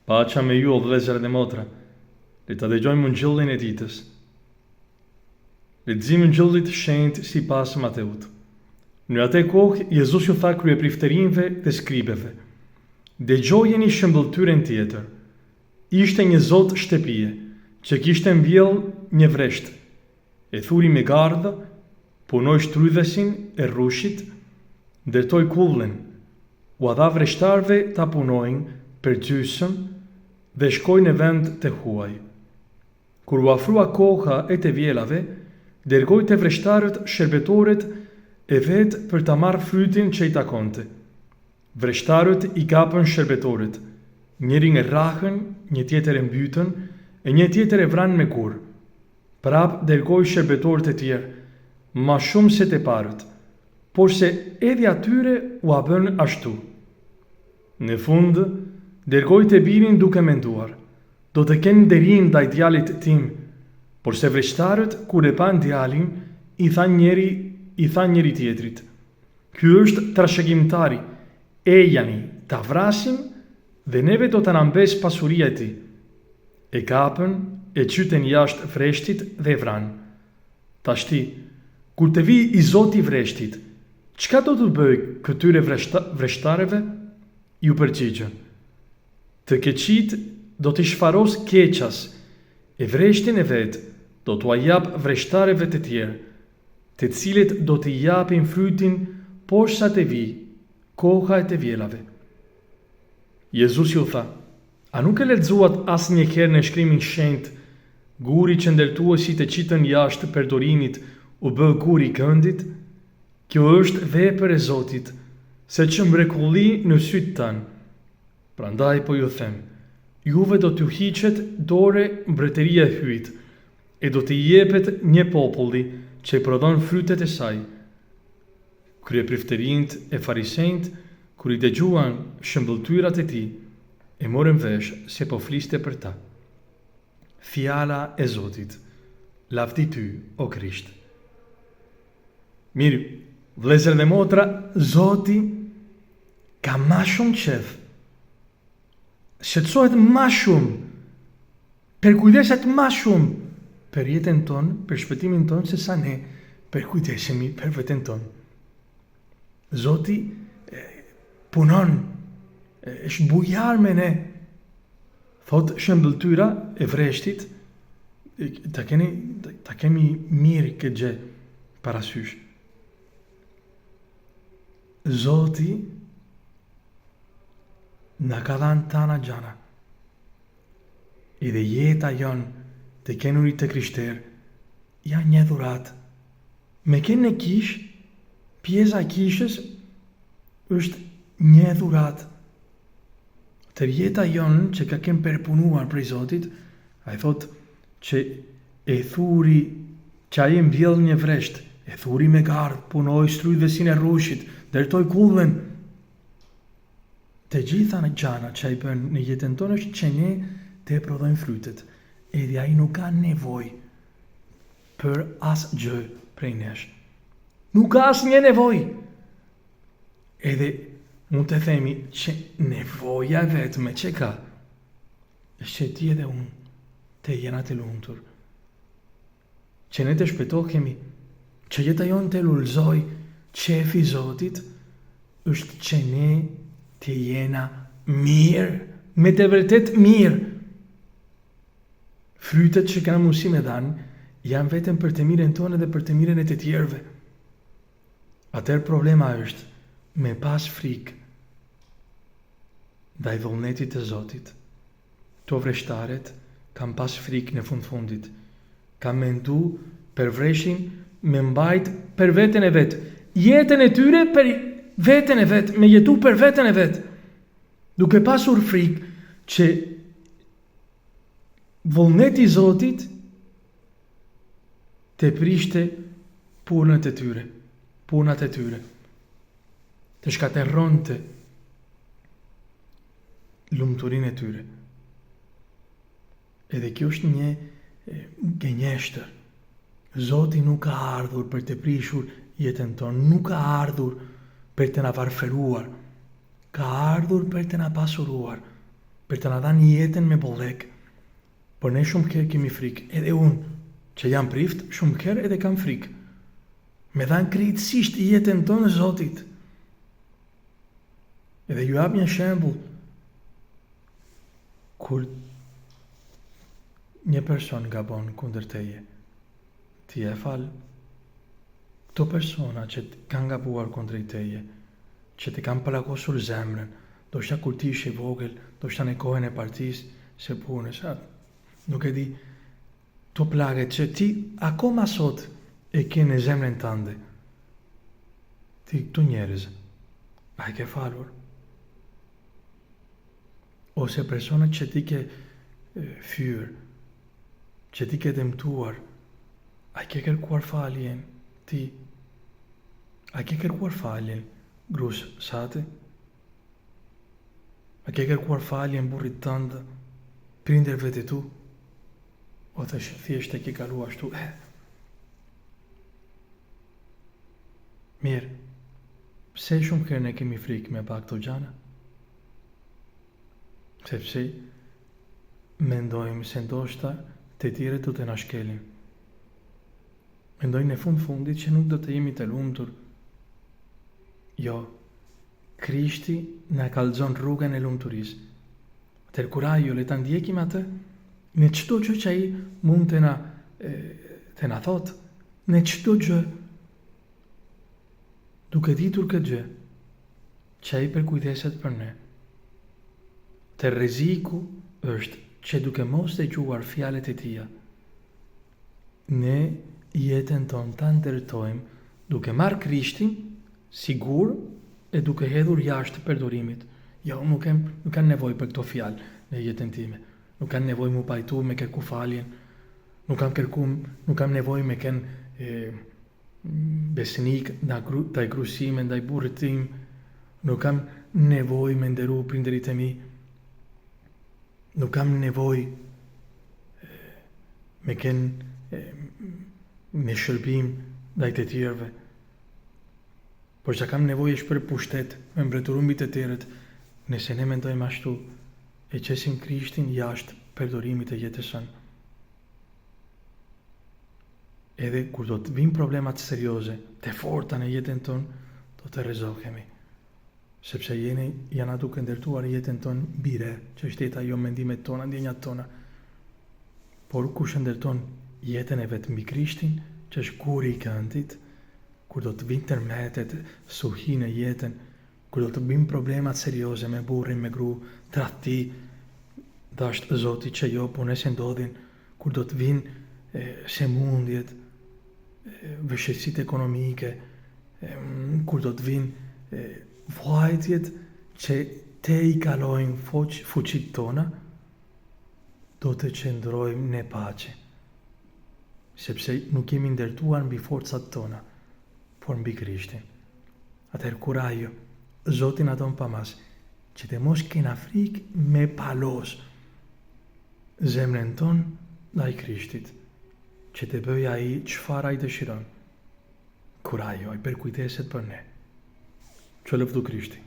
Paqja me ju o vëllezër dhe motra. Le ta dëgjojmë Ungjillin e ditës. Leximi i Ungjillit shenjtë sipas Mateut. Në atë kohë Jezusi u tha kryepriftërinjve dhe skribeve: "Dëgjojeni shëmbëltyrën tjetër. Ishte një zot shtëpie që kishte mbjell një vresht. E thuri me gardh, punoi shtrydhesin e rrushit, ndërtoi kullën, u dha vreshtarve ta punojnë për gjysmë dhe shkoi në vend të huaj. Kur u afrua koha e të vjelave, dërgoi te vreshtarët shërbetorët e vet për ta marrë frytin që i takonte. Vreshtarët i kapën shërbetorët, njërin e rrahën, një tjetër e mbytën, e një tjetër e vranë me kurr. Prap dërgoi shërbetorët e tjerë, ma shumë se të parët, por se edhe atyre u a bën ashtu. Në fund, dërgoi të birin duke menduar: do të kenë nderim ndaj djalit tim, por se vreshtarët kur e pan djalin, i tha njëri tjetrit: ky është trashëgimtari, ejani, ta vrasim dhe neve do të na mbes pasuria e tij. E kapën, e qyten jashtë vreshtit dhe vranë. Tashti, kur të vi i zoti i vreshtit, çka do të bëj këtyre vreshtareve? Ju përgjigjën: të keqit do t'i shfaros keqas, e vreshtin e vet do t'ua jap vreshtareve të tjerë, të cilët do t'i japin frytin poshta të vi, koha e të vjelave. Jezusi u tha: a nuk e lexuat asnjëherë në shkrimin shenjtë, guri që ndërtuesi të qitën jashtë përdorimit u bë guri i këndit? Kjo është vepër e Zotit, se që mrekulli në sytë tanë. Prandaj po ju them, juve do t'ju hiqet dore mbretëria e hyjt, e do t'i jepet një populli që i prodhon frytet e saj. Kryepriftërinjt e farisejt, kur i dëgjuan shëmbëltyrat e tij, e morën vesh se po fliste për ta. Fjala e Zotit. Lavdi ty, o Krisht. Mirë, vëllezër dhe motra, Zoti ka ma shumë qef, shqetësohet ma shumë, përkujdeset ma shumë për jetën tonë, për shpëtimin tonë, se sa ne përkujdesemi për veten tonë. Zoti punon, është bujar me ne. Thot shëmbëltyra e vreshtit, ta kemi mirë këtë gjë parasysh. Zoti na ka dhënë tana gjana. Edhe jeta jonë të kenurit të krishterë janë një dhuratë. Me kenë në kish, pjesa e kishës është një dhuratë. Tër jeta jonë që ka kemë përpunuar prej Zotit, a i thot që e thuri që a i mbjell një vresht, e thuri me gardh, punoj shtrydhesin e rrushit, ndërtoi kullën. Të gjitha në gjana që a i bën në jetën tonë është që ne të prodhojmë frytet, edhe a i nuk ka nevoj për asë gjë prej nesh. Nuk ka asë një nevoj. Edhe mund të themi që nevoja vetme që ka, është që ti edhe unë të jena të lumtur. Që ne të shpëtohemi, që jeta jonë të lullzoj qefi Zotit, është që ne të jena mirë, me të vërtet mirë. Frytet që kanë mundësi me dhanë janë vetëm për të mirën tonë dhe për të mirën e të tjerëve. Atëherë problema është me pas frikë ndaj vullnetit të Zotit. To vreshtaret kam pas frikë në fundit. Kam mendu për vreshin me mbajt për veten e vet. Jetën e tyre për veten e vet, me jetu për veten e vet. Duke pasur frikë që vullneti i Zotit të prishte punët e tyre, punat e tyre, të shkaterronte lumturinë e tyre. Edhe kjo është një gënjeshtër. Zoti nuk ka ardhur për të prishur jetën tonë, nuk ka ardhur për të na varfëruar, ka ardhur për të na pasuruar, për të na dhënë jetën me bollek. Por ne shumë herë kemi frikë, edhe unë që jam prift, shumë herë edhe kam frikë. Me dhanë krejtësisht jetën tonë Zotit. Edhe ju jap një shembull. Kur një person gabon kundër teje, ti e fal. Këto persona që kanë gabuar kundër teje, që të kanë plagosur zemrën, do shta kur ti ishe vogël, do shta në kohën e partisë, se punës, nuk e di, to plaget që ti akoma sot e ke në zemrën tënde. Ti këtu njerëz, a i ke falur? Ose personat që ti ke fyrë, që ti ke dëmtuar, a i ke kërkuar faljen? Ti, a i ke kërkuar faljen grus sate? A ke kërkuar faljen burrit tëndë, prindërve të tu? O të thjesht e ke kalu ashtu? Mirë, pse shumë herë ne kemi frikë me pak të gjana? Sepse mendojmë se ndoshta të tjere do të na shkelin. Mendojmë në fundit që nuk do të jemi të lumtur. Jo, Krishti na kallëzon rrugën e lumturisë. Atëherë kur ajo le ta ndjekim atë, në çdo gjë që ai mund të na thotë, në çdo gjë, duke ditur këtë gjë, që ai përkujdeset për ne. Të rreziku është që duke mos dëgjuar fjalët e tija, ne jetën tonë ta ndërtojmë duke marrë Krishtin sigur e duke hedhur jashtë përdorimit. Jo, nuk kam nevojë për këto fjalë në jetën time. Nuk kam nevojë mu pajtu me kërku faljen. Nuk kam nevojë me besnik ndaj krusime, ndaj burrit tim. Nuk kam nevojë me nderu prindërit e mi. Nuk kam nevojë me shërbim ndaj të tjerëve. Por që kam nevojë është për pushtet, me mbretëru mbi të tjerët, nëse ne mendojmë ashtu, e qesim Krishtin jashtë përdorimit të jetës sënë. Edhe kur do të vinë problemat serioze, të forta në jetën tonë, do të rrezohemi. Sepse janë duke ndërtuar jetën tonë bire, që është jeta jo mendimet tona, ndjenjat tona. Por kush ndërton jetën e vetë mbi Krishtin, që është kuri i këndit, kur do të vinë tërmetet, suhi në jetën, kur do të vinë problemat serioze me burrin, me gru, tradhti, dashtë Zoti që jo, po nëse ndodhin, kur do të vinë sëmundjet, vështirësitë ekonomike, kur do të vinë vuajtjet që te i kalojnë fuqit tona, do të qëndrojmë në pace, sepse nuk jemi ndërtuar mbi forcat tona, por mbi Krishtin. Atëherë kur ajo, Zoti na don pamas, që të mos kena frikë me palos zemrën tonë ndaj Krishtit, që të bëj ai çfarë ai dëshiron, kur ajo ai përkujdeset për ne. Që lëvdu Krishti.